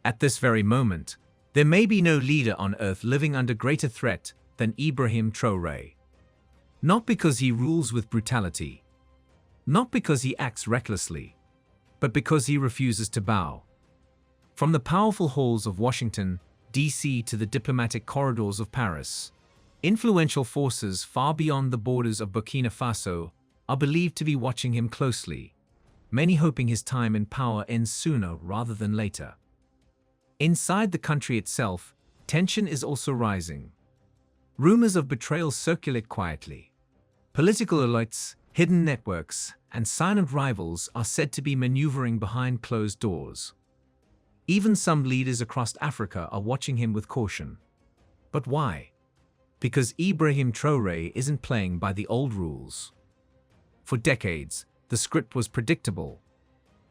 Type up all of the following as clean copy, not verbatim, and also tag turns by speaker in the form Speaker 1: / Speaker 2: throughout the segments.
Speaker 1: At this very moment, there may be no leader on earth living under greater threat than Ibrahim Traoré. Not because he rules with brutality, not because he acts recklessly, but because he refuses to bow. From the powerful halls of Washington, D.C. to the diplomatic corridors of Paris, influential forces far beyond the borders of Burkina Faso are believed to be watching him closely, many hoping his time in power ends sooner rather than later. Inside the country itself, tension is also rising. Rumors of betrayal circulate quietly. Political elites, hidden networks, and silent rivals are said to be maneuvering behind closed doors. Even some leaders across Africa are watching him with caution. But why? Because Ibrahim Traoré isn't playing by the old rules. For decades, the script was predictable.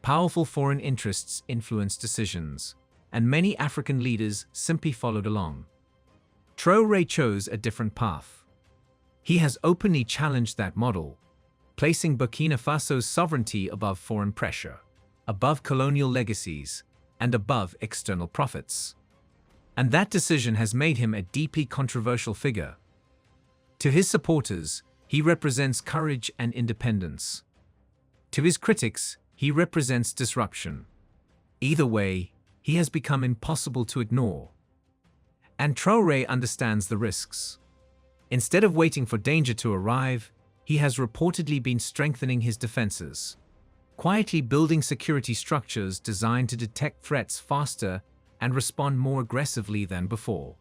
Speaker 1: Powerful foreign interests influenced decisions, and many African leaders simply followed along. Traoré chose a different path. He has openly challenged that model, placing Burkina Faso's sovereignty above foreign pressure, above colonial legacies, and above external profits. And that decision has made him a deeply controversial figure. To his supporters, he represents courage and independence. To his critics, he represents disruption. Either way, he has become impossible to ignore. And Traoré understands the risks. Instead of waiting for danger to arrive, he has reportedly been strengthening his defenses, quietly building security structures designed to detect threats faster and respond more aggressively than before.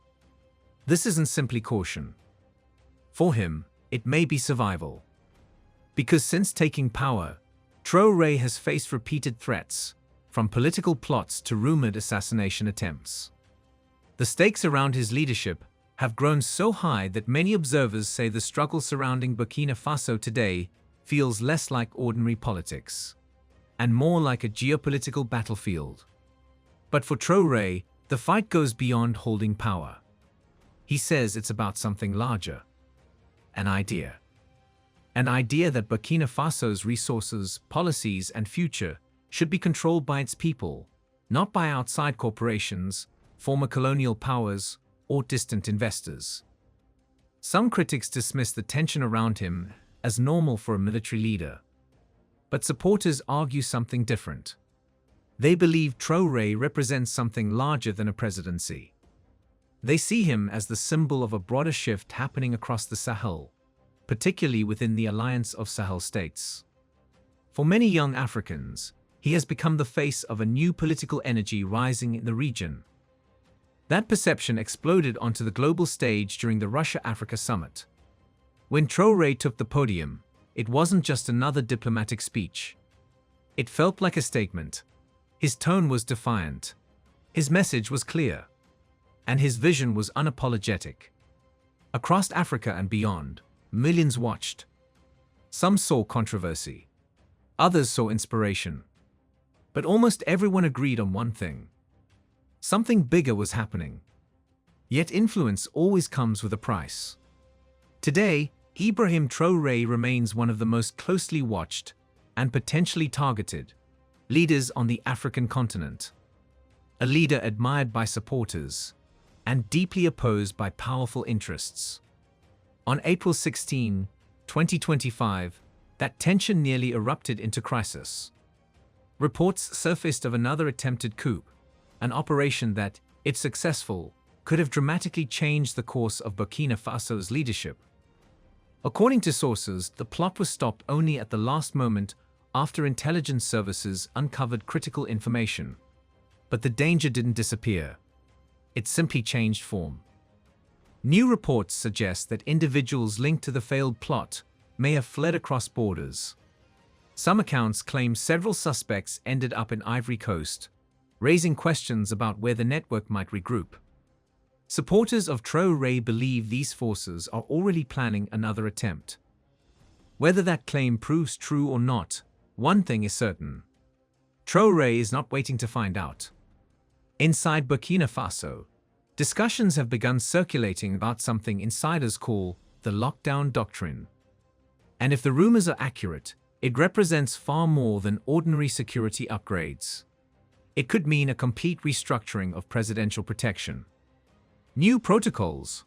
Speaker 1: This isn't simply caution. For him, it may be survival. Because since taking power, Traoré has faced repeated threats, from political plots to rumored assassination attempts. The stakes around his leadership have grown so high that many observers say the struggle surrounding Burkina Faso today feels less like ordinary politics, and more like a geopolitical battlefield. But for Traoré, the fight goes beyond holding power. He says it's about something larger. An idea. An idea that Burkina Faso's resources, policies, and future should be controlled by its people, not by outside corporations, former colonial powers, or distant investors. Some critics dismiss the tension around him as normal for a military leader. But supporters argue something different. They believe Traoré represents something larger than a presidency. They see him as the symbol of a broader shift happening across the Sahel, particularly within the Alliance of Sahel states. For many young Africans, he has become the face of a new political energy rising in the region. That perception exploded onto the global stage during the Russia-Africa summit. When Traoré took the podium, it wasn't just another diplomatic speech. It felt like a statement. His tone was defiant. His message was clear. And his vision was unapologetic. Across Africa and beyond, millions watched. Some saw controversy. Others saw inspiration. But almost everyone agreed on one thing. Something bigger was happening. Yet influence always comes with a price. Today, Ibrahim Traoré remains one of the most closely watched and potentially targeted leaders on the African continent. A leader admired by supporters and deeply opposed by powerful interests. On April 16, 2025, that tension nearly erupted into crisis. Reports surfaced of another attempted coup, an operation that, if successful, could have dramatically changed the course of Burkina Faso's leadership. According to sources, the plot was stopped only at the last moment after intelligence services uncovered critical information. But the danger didn't disappear. It simply changed form. New reports suggest that individuals linked to the failed plot may have fled across borders. Some accounts claim several suspects ended up in Ivory Coast, raising questions about where the network might regroup. Supporters of Traoré believe these forces are already planning another attempt. Whether that claim proves true or not, one thing is certain. Traoré is not waiting to find out. Inside Burkina Faso, discussions have begun circulating about something insiders call the lockdown doctrine. And if the rumors are accurate, it represents far more than ordinary security upgrades. It could mean a complete restructuring of presidential protection. New protocols,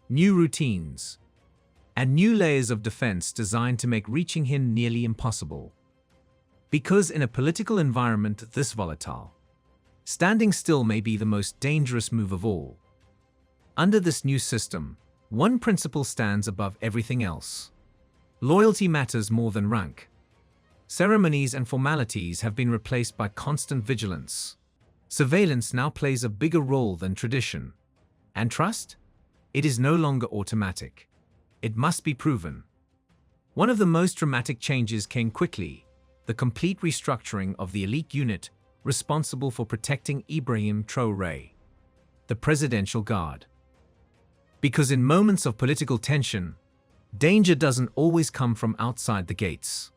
Speaker 1: new routines, and new layers of defense designed to make reaching him nearly impossible. Because in a political environment this volatile, standing still may be the most dangerous move of all. Under this new system, one principle stands above everything else. Loyalty matters more than rank. Ceremonies and formalities have been replaced by constant vigilance. Surveillance now plays a bigger role than tradition. And trust? It is no longer automatic. It must be proven. One of the most dramatic changes came quickly: the complete restructuring of the elite unit responsible for protecting Ibrahim Traoré, the Presidential Guard. Because in moments of political tension, danger doesn't always come from outside the gates.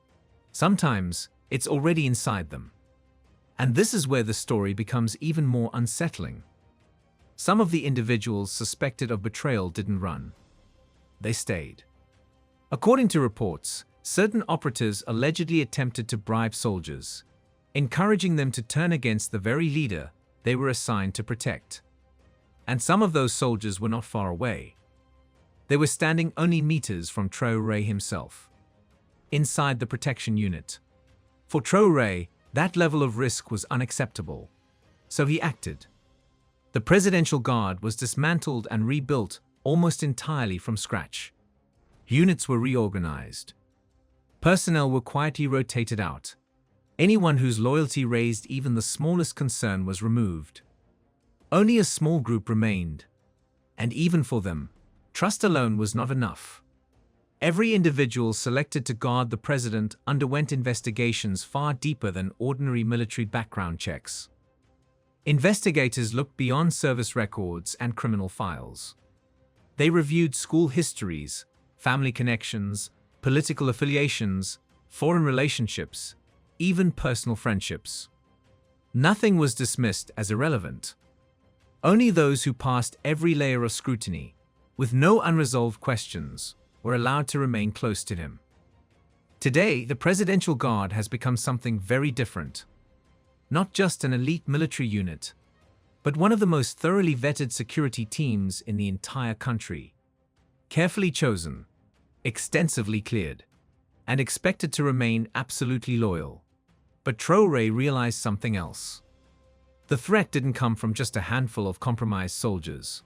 Speaker 1: Sometimes it's already inside them. And this is where the story becomes even more unsettling. Some of the individuals suspected of betrayal didn't run. They stayed. According to reports, certain operatives allegedly attempted to bribe soldiers, encouraging them to turn against the very leader they were assigned to protect. And some of those soldiers were not far away. They were standing only meters from Traoré himself, inside the protection unit. For Traoré, that level of risk was unacceptable, so he acted. The Presidential Guard was dismantled and rebuilt almost entirely from scratch. Units were reorganized. Personnel were quietly rotated out. Anyone whose loyalty raised even the smallest concern was removed. Only a small group remained. And even for them, trust alone was not enough. Every individual selected to guard the president underwent investigations far deeper than ordinary military background checks. Investigators looked beyond service records and criminal files. They reviewed school histories, family connections, political affiliations, foreign relationships, even personal friendships. Nothing was dismissed as irrelevant. Only those who passed every layer of scrutiny, with no unresolved questions, were allowed to remain close to him. Today, the Presidential Guard has become something very different. Not just an elite military unit, but one of the most thoroughly vetted security teams in the entire country. Carefully chosen, extensively cleared, and expected to remain absolutely loyal. But Traoré realized something else. The threat didn't come from just a handful of compromised soldiers.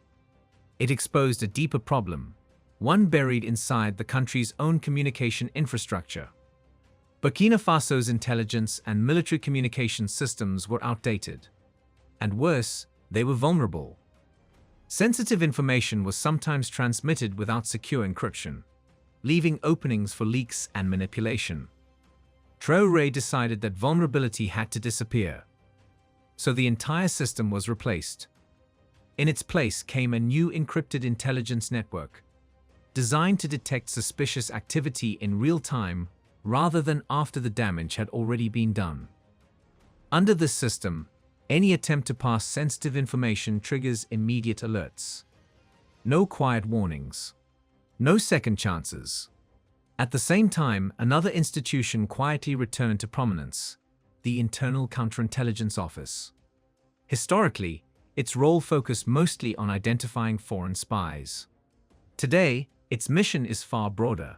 Speaker 1: It exposed a deeper problem, one buried inside the country's own communication infrastructure. Burkina Faso's intelligence and military communication systems were outdated. And worse, they were vulnerable. Sensitive information was sometimes transmitted without secure encryption, leaving openings for leaks and manipulation. Traoré decided that vulnerability had to disappear. So the entire system was replaced. In its place came a new encrypted intelligence network, designed to detect suspicious activity in real time rather than after the damage had already been done. Under this system, any attempt to pass sensitive information triggers immediate alerts. No quiet warnings. No second chances. At the same time, another institution quietly returned to prominence: the Internal Counterintelligence Office. Historically, its role focused mostly on identifying foreign spies. Today, its mission is far broader.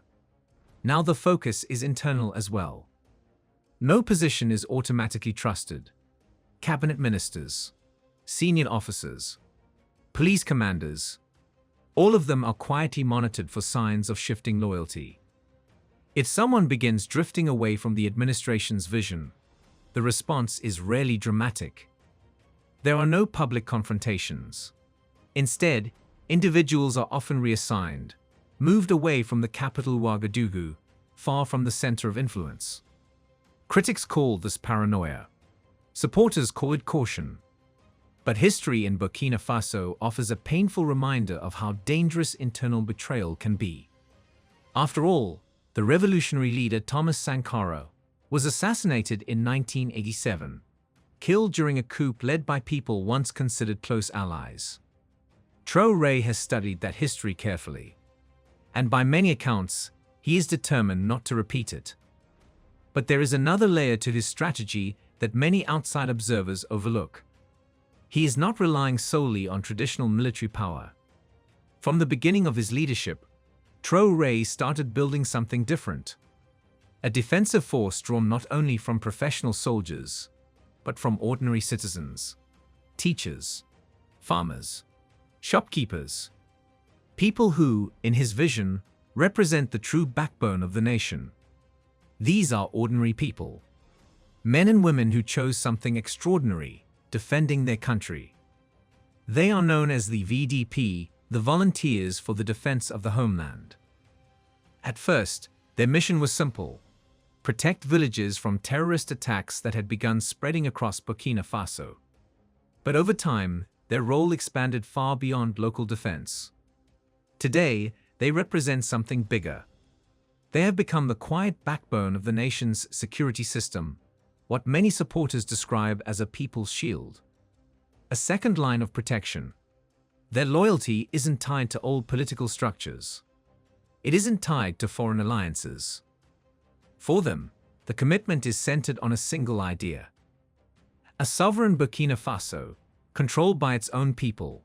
Speaker 1: Now the focus is internal as well. No position is automatically trusted. Cabinet ministers, senior officers, police commanders, all of them are quietly monitored for signs of shifting loyalty. If someone begins drifting away from the administration's vision, the response is rarely dramatic. There are no public confrontations. Instead, individuals are often reassigned, moved away from the capital Ouagadougou, far from the center of influence. Critics call this paranoia. Supporters call it caution. But history in Burkina Faso offers a painful reminder of how dangerous internal betrayal can be. After all, the revolutionary leader Thomas Sankara was assassinated in 1987, killed during a coup led by people once considered close allies. Traoré has studied that history carefully, and by many accounts, he is determined not to repeat it. But there is another layer to his strategy that many outside observers overlook. He is not relying solely on traditional military power. From the beginning of his leadership, Traoré started building something different. A defensive force drawn not only from professional soldiers, but from ordinary citizens, teachers, farmers, shopkeepers, people who, in his vision, represent the true backbone of the nation. These are ordinary people, men and women who chose something extraordinary, defending their country. They are known as the VDP, the Volunteers for the Defense of the Homeland. At first, their mission was simple: protect villages from terrorist attacks that had begun spreading across Burkina Faso. But over time, their role expanded far beyond local defense. Today, they represent something bigger. They have become the quiet backbone of the nation's security system, what many supporters describe as a people's shield. A second line of protection. Their loyalty isn't tied to old political structures. It isn't tied to foreign alliances. For them, the commitment is centered on a single idea: a sovereign Burkina Faso, controlled by its own people.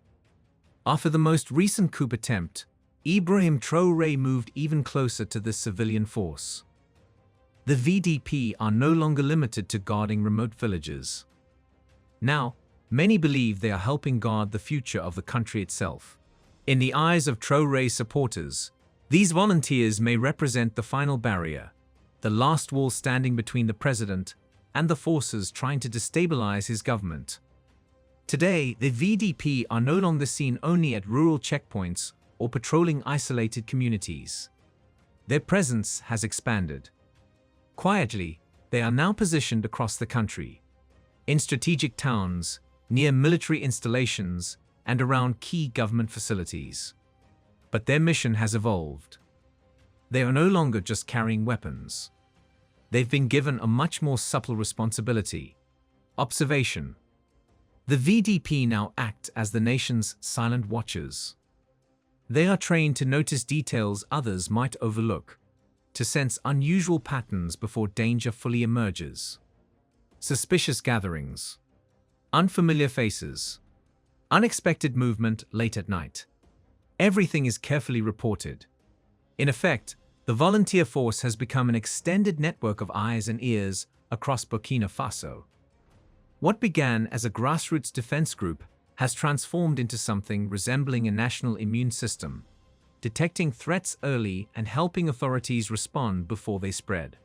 Speaker 1: After the most recent coup attempt, Ibrahim Traoré moved even closer to this civilian force. The VDP are no longer limited to guarding remote villages. Now, many believe they are helping guard the future of the country itself. In the eyes of Traoré's supporters, these volunteers may represent the final barrier, the last wall standing between the president and the forces trying to destabilize his government. Today, the VDP are no longer seen only at rural checkpoints or patrolling isolated communities. Their presence has expanded. Quietly, they are now positioned across the country, in strategic towns, near military installations, and around key government facilities. But their mission has evolved. They are no longer just carrying weapons. They've been given a much more subtle responsibility: observation. The VDP now act as the nation's silent watchers. They are trained to notice details others might overlook, to sense unusual patterns before danger fully emerges. Suspicious gatherings, unfamiliar faces, unexpected movement late at night. Everything is carefully reported. In effect, the volunteer force has become an extended network of eyes and ears across Burkina Faso. What began as a grassroots defense group has transformed into something resembling a national immune system, detecting threats early and helping authorities respond before they spread.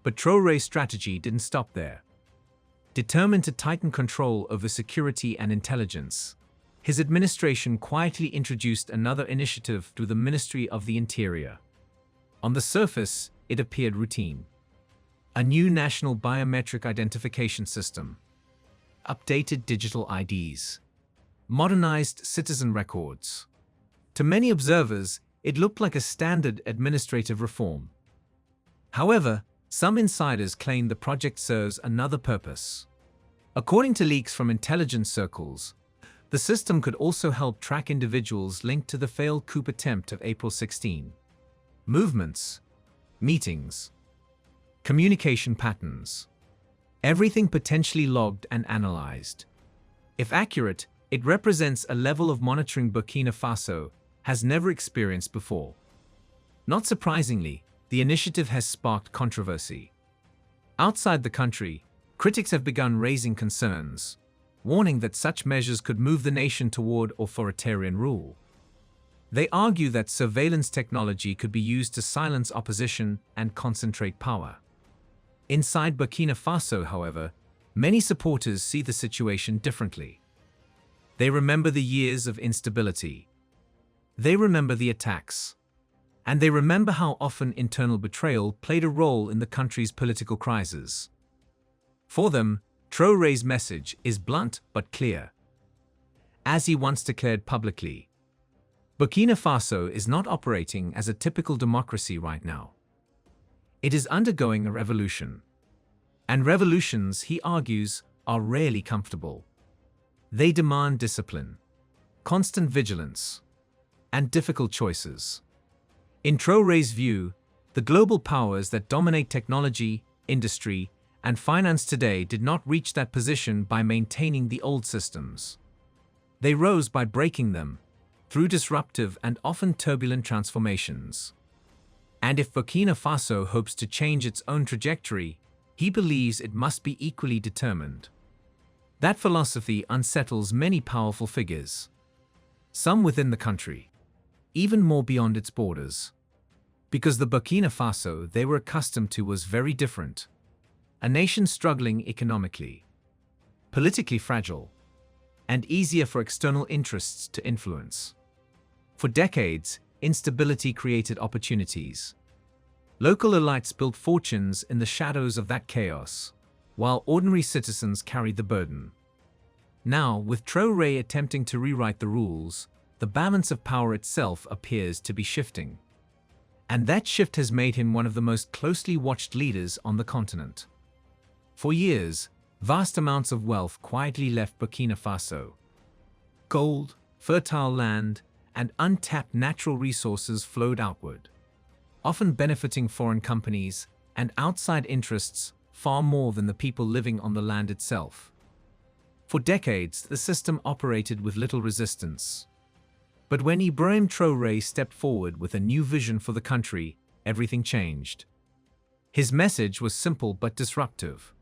Speaker 1: But Traoré's strategy didn't stop there. Determined to tighten control over security and intelligence, his administration quietly introduced another initiative through the Ministry of the Interior. On the surface, it appeared routine. A new national biometric identification system, updated digital IDs, modernized citizen records. To many observers, it looked like a standard administrative reform. However, some insiders claim the project serves another purpose. According to leaks from intelligence circles, the system could also help track individuals linked to the failed coup attempt of April 16. Movements, meetings, communication patterns. Everything potentially logged and analyzed. If accurate, it represents a level of monitoring Burkina Faso has never experienced before. Not surprisingly, the initiative has sparked controversy. Outside the country, critics have begun raising concerns, warning that such measures could move the nation toward authoritarian rule. They argue that surveillance technology could be used to silence opposition and concentrate power. Inside Burkina Faso, however, many supporters see the situation differently. They remember the years of instability. They remember the attacks. And they remember how often internal betrayal played a role in the country's political crisis. For them, Traoré's message is blunt but clear. As he once declared publicly, Burkina Faso is not operating as a typical democracy right now. It is undergoing a revolution. And revolutions, he argues, are rarely comfortable. They demand discipline, constant vigilance, and difficult choices. In Traoré's view, the global powers that dominate technology, industry, and finance today did not reach that position by maintaining the old systems. They rose by breaking them, through disruptive and often turbulent transformations. And if Burkina Faso hopes to change its own trajectory, he believes it must be equally determined. That philosophy unsettles many powerful figures, some within the country, even more beyond its borders. Because the Burkina Faso they were accustomed to was very different. A nation struggling economically, politically fragile, and easier for external interests to influence. For decades, instability created opportunities. Local elites built fortunes in the shadows of that chaos, while ordinary citizens carried the burden. Now, with Traoré attempting to rewrite the rules, the balance of power itself appears to be shifting. And that shift has made him one of the most closely watched leaders on the continent. For years, vast amounts of wealth quietly left Burkina Faso. Gold, fertile land, and untapped natural resources flowed outward, often benefiting foreign companies and outside interests far more than the people living on the land itself. For decades, the system operated with little resistance. But when Ibrahim Traoré stepped forward with a new vision for the country, everything changed. His message was simple but disruptive.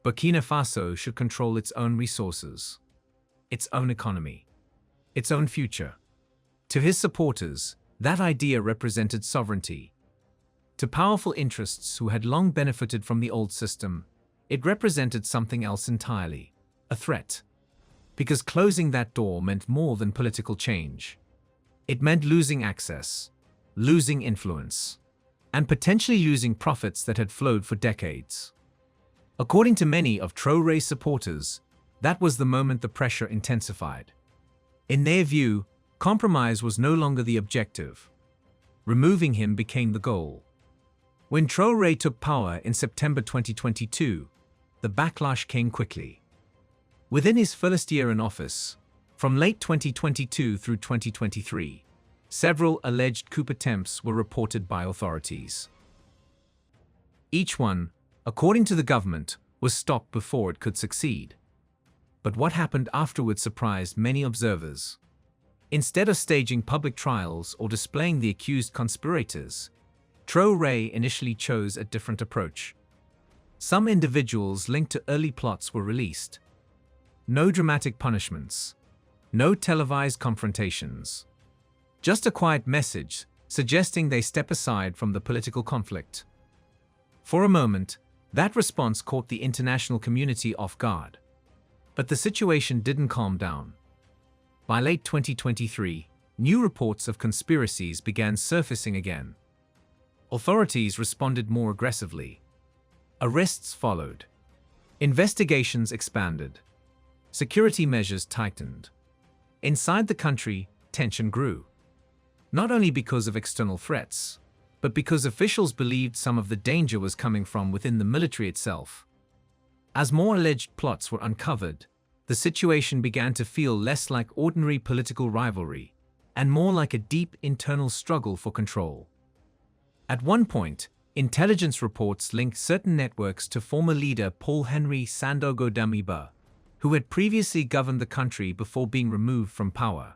Speaker 1: Burkina Faso should control its own resources, its own economy, its own future. To his supporters, that idea represented sovereignty. To powerful interests who had long benefited from the old system, it represented something else entirely, a threat. Because closing that door meant more than political change. It meant losing access, losing influence, and potentially losing profits that had flowed for decades. According to many of Traoré's supporters, that was the moment the pressure intensified. In their view, compromise was no longer the objective. Removing him became the goal. When Traoré took power in September 2022, the backlash came quickly. Within his first year in office, from late 2022 through 2023, several alleged coup attempts were reported by authorities. Each one, according to the government, was stopped before it could succeed. But what happened afterward surprised many observers. Instead of staging public trials or displaying the accused conspirators, Traoré initially chose a different approach. Some individuals linked to early plots were released. No dramatic punishments, no televised confrontations. Just a quiet message suggesting they step aside from the political conflict. For a moment, that response caught the international community off guard. But the situation didn't calm down. By late 2023, new reports of conspiracies began surfacing again. Authorities responded more aggressively. Arrests followed. Investigations expanded. Security measures tightened. Inside the country, tension grew. Not only because of external threats, but because officials believed some of the danger was coming from within the military itself. As more alleged plots were uncovered, the situation began to feel less like ordinary political rivalry and more like a deep internal struggle for control. At one point, intelligence reports linked certain networks to former leader Paul-Henri Sandaogo Damiba, who had previously governed the country before being removed from power.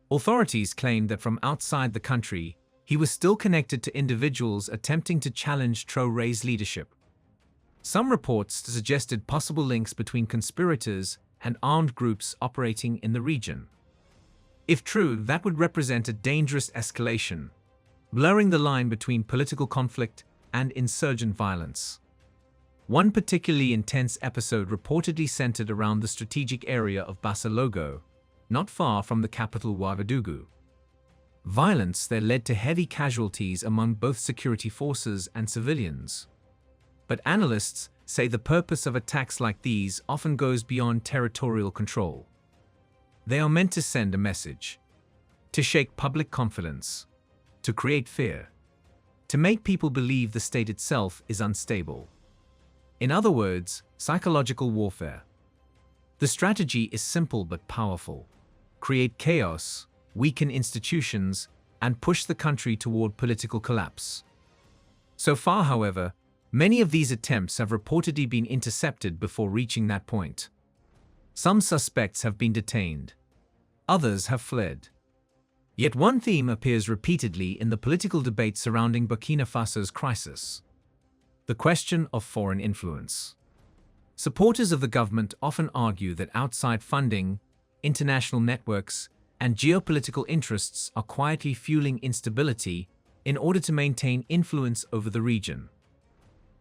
Speaker 1: Authorities claimed that from outside the country, he was still connected to individuals attempting to challenge Traoré's leadership. Some reports suggested possible links between conspirators and armed groups operating in the region. If true, that would represent a dangerous escalation, blurring the line between political conflict and insurgent violence. One particularly intense episode reportedly centered around the strategic area of Basalogo, not far from the capital Ouagadougou. Violence there led to heavy casualties among both security forces and civilians. But analysts say the purpose of attacks like these often goes beyond territorial control. They are meant to send a message, to shake public confidence, to create fear, to make people believe the state itself is unstable. In other words, psychological warfare. The strategy is simple but powerful. Create chaos, weaken institutions, and push the country toward political collapse. So far, however, Many of these attempts have reportedly been intercepted before reaching that point. Some suspects have been detained. Others have fled. Yet one theme appears repeatedly in the political debate surrounding Burkina Faso's crisis: the question of foreign influence. Supporters of the government often argue that outside funding, international networks, and geopolitical interests are quietly fueling instability in order to maintain influence over the region.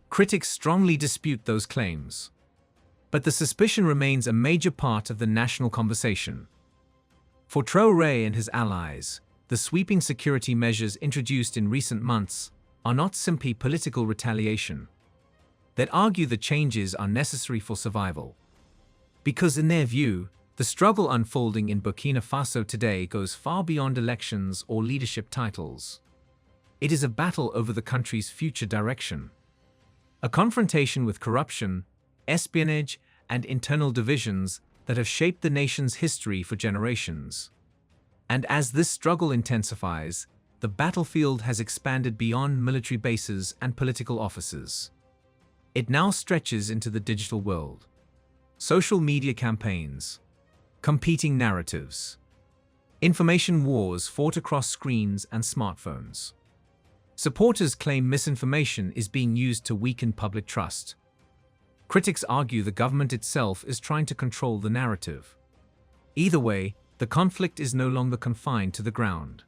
Speaker 1: Critics strongly dispute those claims. But the suspicion remains a major part of the national conversation. For Traoré and his allies, the sweeping security measures introduced in recent months are not simply political retaliation. They argue the changes are necessary for survival. Because in their view, the struggle unfolding in Burkina Faso today goes far beyond elections or leadership titles. It is a battle over the country's future direction. A confrontation with corruption, espionage, and internal divisions that have shaped the nation's history for generations. And as this struggle intensifies, the battlefield has expanded beyond military bases and political offices. It now stretches into the digital world. Social media campaigns, competing narratives, information wars fought across screens and smartphones. Supporters claim misinformation is being used to weaken public trust. Critics argue the government itself is trying to control the narrative. Either way, the conflict is no longer confined to the ground.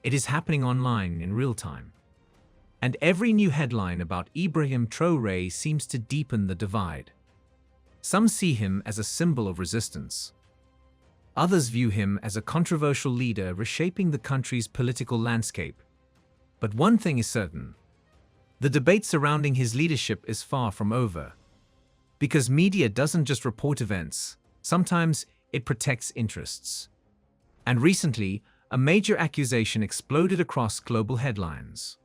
Speaker 1: It is happening online in real time. And every new headline about Ibrahim Traoré seems to deepen the divide. Some see him as a symbol of resistance. Others view him as a controversial leader reshaping the country's political landscape. But one thing is certain: the debate surrounding his leadership is far from over. Because media doesn't just report events, sometimes it protects interests. And recently, a major accusation exploded across global headlines.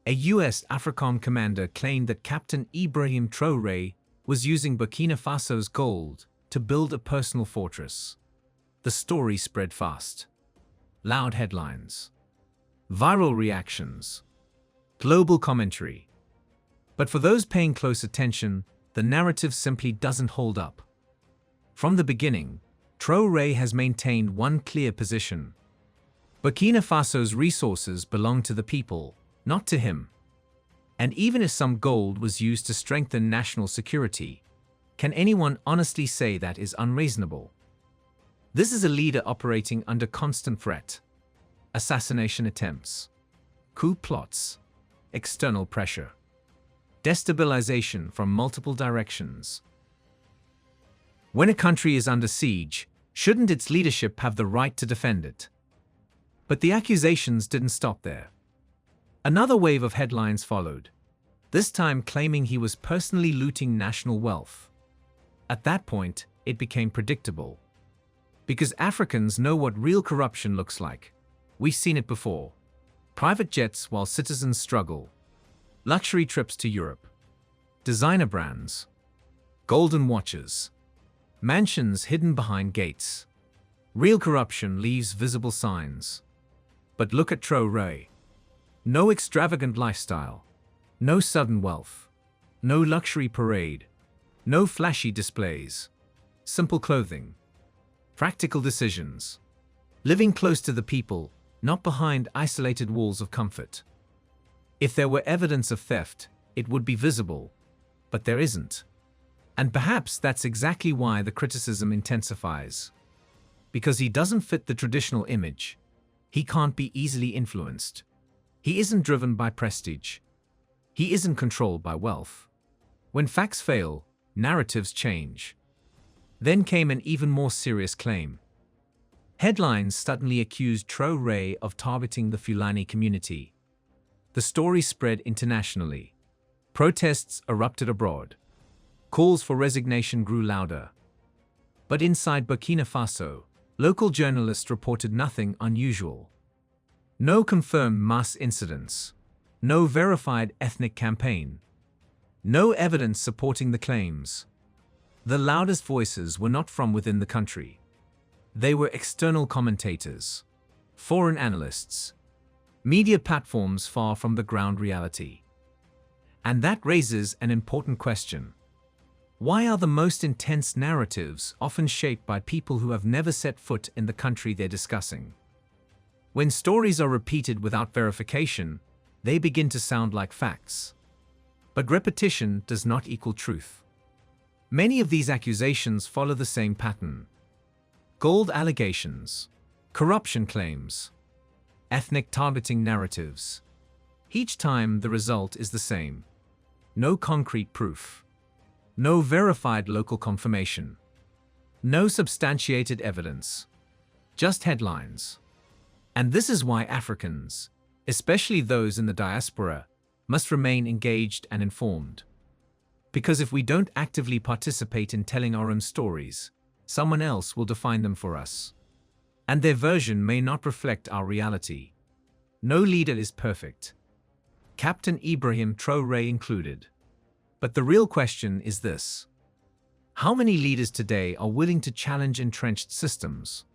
Speaker 1: A US AFRICOM commander claimed that Captain Ibrahim Traoré was using Burkina Faso's gold to build a personal fortress. The story spread fast. Loud headlines, viral reactions, global commentary. But for those paying close attention, the narrative simply doesn't hold up. From the beginning, Traoré has maintained one clear position: Burkina Faso's resources belong to the people, not to him. And even if some gold was used to strengthen national security, can anyone honestly say that is unreasonable? This is a leader operating under constant threat: assassination attempts, coup plots, external pressure, destabilization from multiple directions. When a country is under siege, shouldn't its leadership have the right to defend it? But the accusations didn't stop there. Another wave of headlines followed, this time claiming he was personally looting national wealth. At that point, it became predictable. Because Africans know what real corruption looks like. We've seen it before. Private jets while citizens struggle. Luxury trips to Europe. Designer brands. Golden watches. Mansions hidden behind gates. Real corruption leaves visible signs. But look at Traoré. No extravagant lifestyle. No sudden wealth. No luxury parade. No flashy displays. Simple clothing. Practical decisions. Living close to the people, not behind isolated walls of comfort. If there were evidence of theft, it would be visible. But there isn't. And perhaps that's exactly why the criticism intensifies. Because he doesn't fit the traditional image. He can't be easily influenced. He isn't driven by prestige. He isn't controlled by wealth. When facts fail, narratives change. Then came an even more serious claim. Headlines suddenly accused Traoré of targeting the Fulani community. The story spread internationally. Protests erupted abroad. Calls for resignation grew louder. But inside Burkina Faso, local journalists reported nothing unusual. No confirmed mass incidents. No verified ethnic campaign. No evidence supporting the claims. The loudest voices were not from within the country. They were external commentators, foreign analysts, media platforms far from the ground reality. And that raises an important question. Why are the most intense narratives often shaped by people who have never set foot in the country they're discussing? When stories are repeated without verification, they begin to sound like facts. But repetition does not equal truth. Many of these accusations follow the same pattern: gold allegations, corruption claims, ethnic targeting narratives. Each time the result is the same: no concrete proof, no verified local confirmation, no substantiated evidence, just headlines. And this is why Africans, especially those in the diaspora, must remain engaged and informed. Because if we don't actively participate in telling our own stories, someone else will define them for us. And their version may not reflect our reality. No leader is perfect, Captain Ibrahim Traoré included. But the real question is this: how many leaders today are willing to challenge entrenched systems?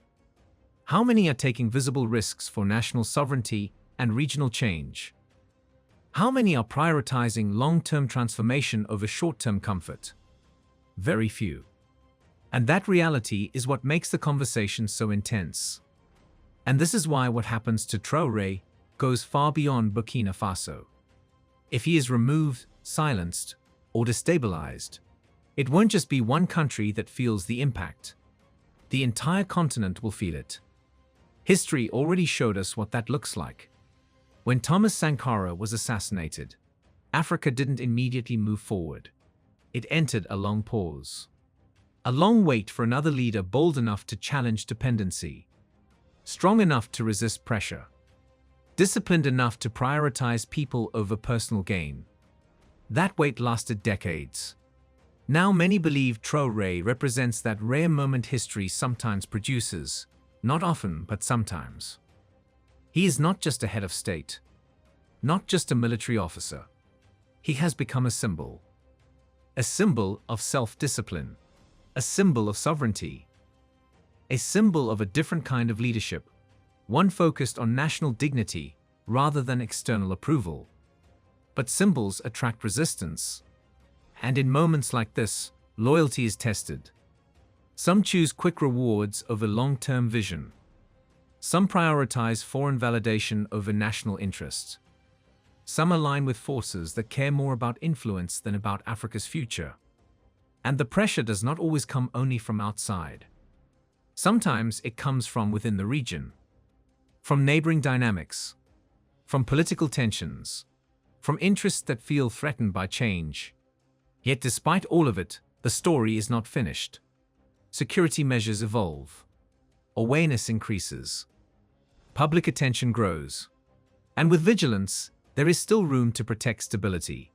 Speaker 1: How many are taking visible risks for national sovereignty and regional change? How many are prioritizing long-term transformation over short-term comfort? Very few. And that reality is what makes the conversation so intense. And this is why what happens to Traoré goes far beyond Burkina Faso. If he is removed, silenced, or destabilized, it won't just be one country that feels the impact. The entire continent will feel it. History already showed us what that looks like. When Thomas Sankara was assassinated, Africa didn't immediately move forward. It entered a long pause. A long wait for another leader bold enough to challenge dependency, strong enough to resist pressure, disciplined enough to prioritize people over personal gain. That wait lasted decades. Now many believe Traoré represents that rare moment history sometimes produces, not often but sometimes. He is not just a head of state, not just a military officer. He has become a symbol of self-discipline, a symbol of sovereignty, a symbol of a different kind of leadership, one focused on national dignity rather than external approval. But symbols attract resistance. And in moments like this, loyalty is tested. Some choose quick rewards over long-term vision. Some prioritize foreign validation over national interest. Some align with forces that care more about influence than about Africa's future. And the pressure does not always come only from outside. Sometimes it comes from within the region, from neighboring dynamics, from political tensions, from interests that feel threatened by change. Yet despite all of it, the story is not finished. Security measures evolve. Awareness increases. Public attention grows. And with vigilance, there is still room to protect stability.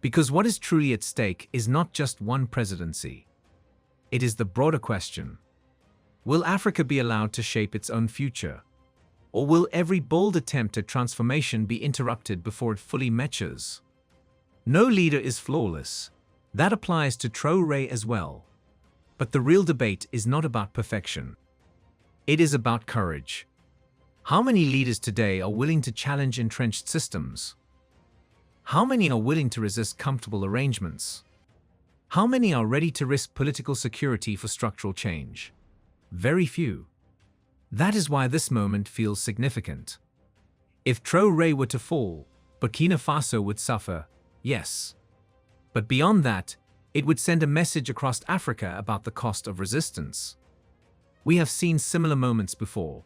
Speaker 1: Because what is truly at stake is not just one presidency. It is the broader question: will Africa be allowed to shape its own future? Or will every bold attempt at transformation be interrupted before it fully matures? No leader is flawless. That applies to Traoré as well. But the real debate is not about perfection. It is about courage. How many leaders today are willing to challenge entrenched systems? How many are willing to resist comfortable arrangements? How many are ready to risk political security for structural change? Very few. That is why this moment feels significant. If Traoré were to fall, Burkina Faso would suffer, yes. But beyond that, it would send a message across Africa about the cost of resistance. We have seen similar moments before,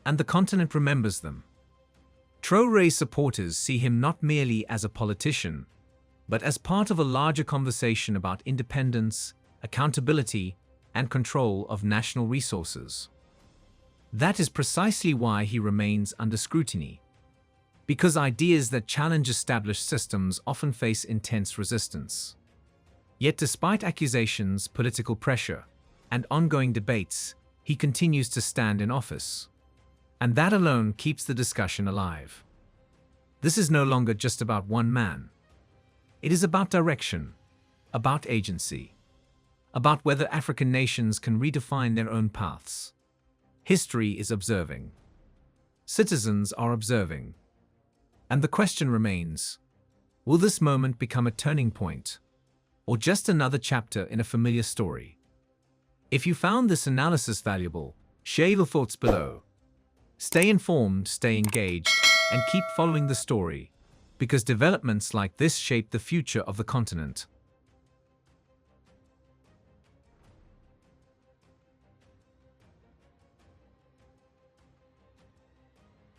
Speaker 1: and the continent remembers them. Traoré's supporters see him not merely as a politician, but as part of a larger conversation about independence, accountability, and control of national resources. That is precisely why he remains under scrutiny. Because ideas that challenge established systems often face intense resistance. Yet despite accusations, political pressure, and ongoing debates, he continues to stand in office. And that alone keeps the discussion alive. This is no longer just about one man. It is about direction, about agency, about whether African nations can redefine their own paths. History is observing. Citizens are observing. And the question remains: Will this moment become a turning point? Or just another chapter in a familiar story? If you found this analysis valuable, share your thoughts below. Stay informed, stay engaged, and keep following the story, because developments like this shape the future of the continent.